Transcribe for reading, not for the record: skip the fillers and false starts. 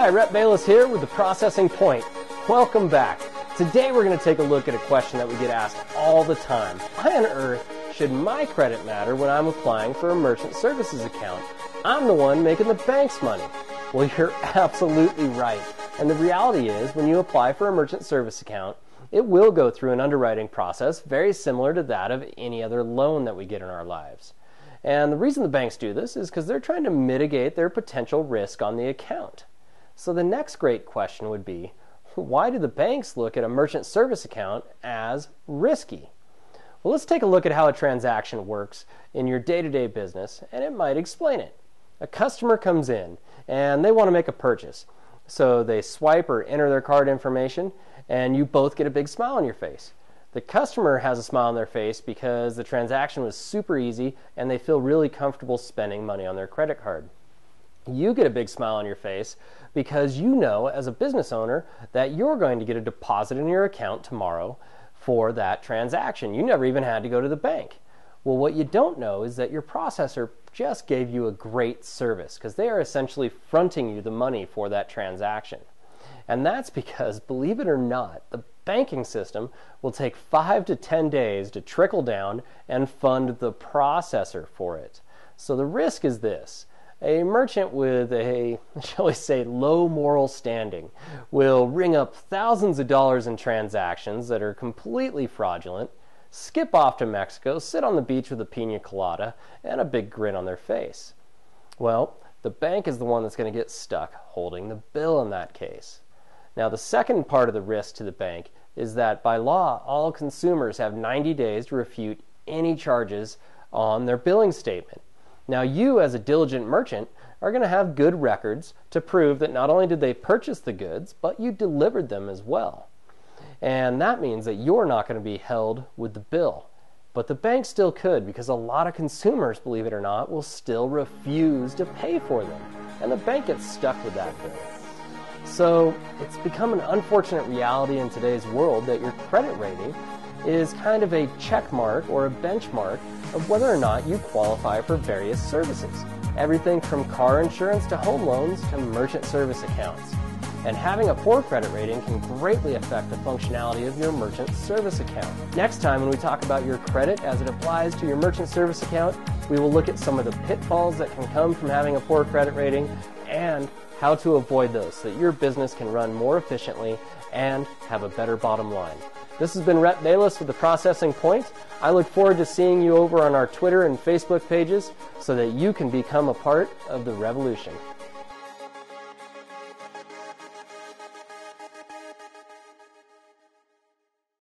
Hi, Rhett Bayless here with The Processing Point. Welcome back. Today we're going to take a look at a question that we get asked all the time. Why on earth should my credit matter when I'm applying for a merchant services account? I'm the one making the bank's money. Well, you're absolutely right. And the reality is, when you apply for a merchant service account, it will go through an underwriting process very similar to that of any other loan that we get in our lives. And the reason the banks do this is because they're trying to mitigate their potential risk on the account. So the next great question would be, why do the banks look at a merchant service account as risky? Well, let's take a look at how a transaction works in your day-to-day business, and it might explain it. A customer comes in, and they want to make a purchase. So they swipe or enter their card information, and you both get a big smile on your face. The customer has a smile on their face because the transaction was super easy and they feel really comfortable spending money on their credit card. You get a big smile on your face because you know as a business owner that you're going to get a deposit in your account tomorrow for that transaction. You never even had to go to the bank. Well, what you don't know is that your processor just gave you a great service because they are essentially fronting you the money for that transaction. And that's because, believe it or not, the banking system will take 5 to 10 days to trickle down and fund the processor for it. So the risk is this. A merchant with a, shall we say, low moral standing will ring up thousands of dollars in transactions that are completely fraudulent, skip off to Mexico, sit on the beach with a pina colada, and a big grin on their face. Well, the bank is the one that's going to get stuck holding the bill in that case. Now, the second part of the risk to the bank is that by law, all consumers have 90 days to refute any charges on their billing statement. Now, you as a diligent merchant are going to have good records to prove that not only did they purchase the goods, but you delivered them as well. And that means that you're not going to be held with the bill. But the bank still could, because a lot of consumers, believe it or not, will still refuse to pay for them. And the bank gets stuck with that bill. So it's become an unfortunate reality in today's world that your credit rating is kind of a check mark or a benchmark of whether or not you qualify for various services. Everything from car insurance to home loans to merchant service accounts. And having a poor credit rating can greatly affect the functionality of your merchant service account. Next time when we talk about your credit as it applies to your merchant service account, we will look at some of the pitfalls that can come from having a poor credit rating and how to avoid those so that your business can run more efficiently and have a better bottom line. This has been Rhett Bayless with The Processing Point. I look forward to seeing you over on our Twitter and Facebook pages so that you can become a part of the revolution.